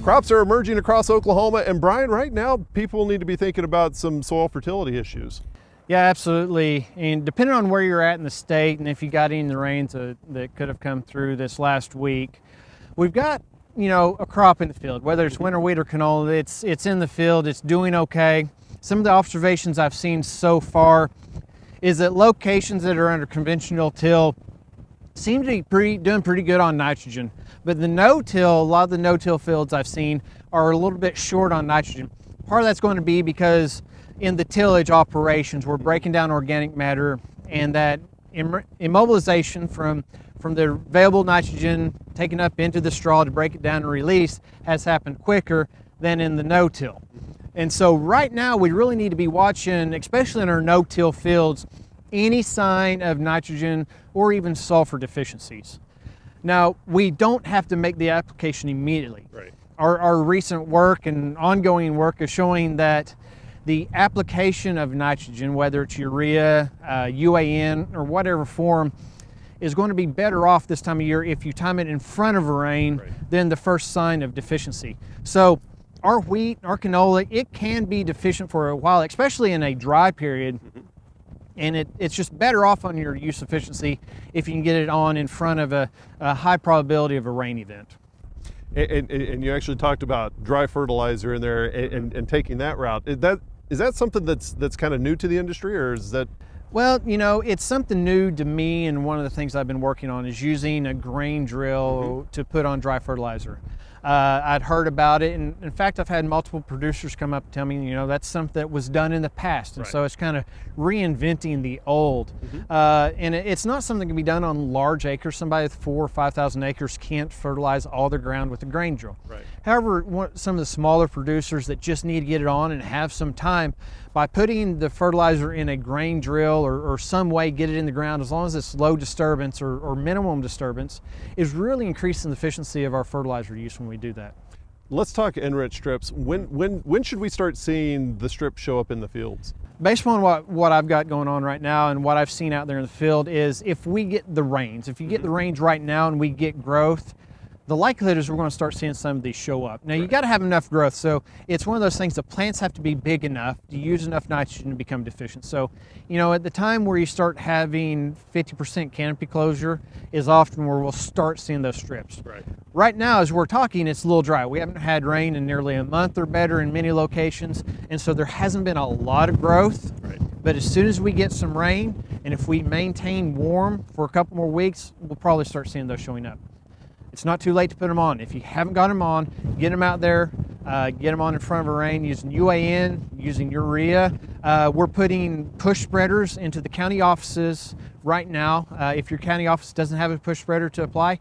Crops are emerging across Oklahoma, and Brian, right now people need to be thinking about some soil fertility issues. Yeah, absolutely. And depending on where you're at in the state and if you got any of the rains that could have come through this last week, we've got, a crop in the field, whether it's winter wheat or canola, it's in the field, it's doing okay. Some of the observations I've seen so far is that locations that are under conventional till seem to be doing pretty good on nitrogen. But the no-till, a lot of the no-till fields I've seen are a little bit short on nitrogen. Part of that's going to be because in the tillage operations, we're breaking down organic matter, and that immobilization from the available nitrogen taken up into the straw to break it down and release has happened quicker than in the no-till. And so right now we really need to be watching, especially in our no-till fields, any sign of nitrogen or even sulfur deficiencies. Now, we don't have to make the application immediately. Right. Our recent work and ongoing work is showing that the application of nitrogen, whether it's urea, UAN, or whatever form, is going to be better off this time of year if you time it in front of a rain than the first sign of deficiency. So our wheat, our canola, it can be deficient for a while, especially in a dry period. And it's just better off on your use efficiency if you can get it on in front of a high probability of a rain event. And you actually talked about dry fertilizer in there and taking that route. Is that something that's kind of new to the industry, or is that? Well, it's something new to me, and one of the things I've been working on is using a grain drill to put on dry fertilizer. I'd heard about it, and in fact, I've had multiple producers come up and tell me, that's something that was done in the past, and so it's kind of reinventing the old. And it's not something that can be done on large acres. Somebody with 4,000 or 5,000 acres can't fertilize all their ground with a grain drill. However, some of the smaller producers that just need to get it on and have some time, by putting the fertilizer in a grain drill or some way get it in the ground, as long as it's low disturbance or minimum disturbance, is really increasing the efficiency of our fertilizer use when we do that. Let's talk enriched strips. When should we start seeing the strips show up in the fields? Based on what I've got going on right now and what I've seen out there in the field is if we get the rains, if you get the rains right now and we get growth, the likelihood is we're going to start seeing some of these show up. Now, you got to have enough growth, so it's one of those things, the plants have to be big enough to use enough nitrogen to become deficient. So, at the time where you start having 50% canopy closure is often where we'll start seeing those strips. Right now, as we're talking, it's a little dry. We haven't had rain in nearly a month or better in many locations, and so there hasn't been a lot of growth. But as soon as we get some rain, and if we maintain warm for a couple more weeks, we'll probably start seeing those showing up. It's not too late to put them on. If you haven't got them on, get them out there, get them on in front of a rain using UAN, using urea. We're putting push spreaders into the county offices right now. If your county office doesn't have a push spreader to apply,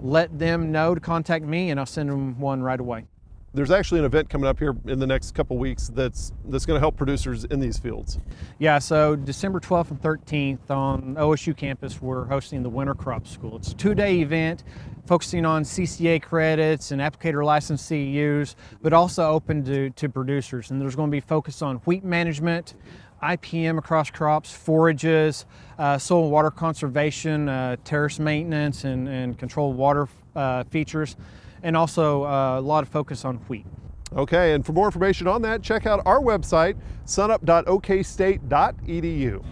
let them know to contact me and I'll send them one right away. There's actually an event coming up here in the next couple weeks that's going to help producers in these fields. Yeah, so December 12th and 13th on OSU campus, we're hosting the Winter Crop School. It's a 2-day event focusing on CCA credits and applicator licensed CEUs, but also open to producers. And there's going to be focus on wheat management, IPM across crops, forages, soil and water conservation, terrace maintenance, and controlled water features, and also a lot of focus on wheat. Okay, and for more information on that, check out our website, sunup.okstate.edu.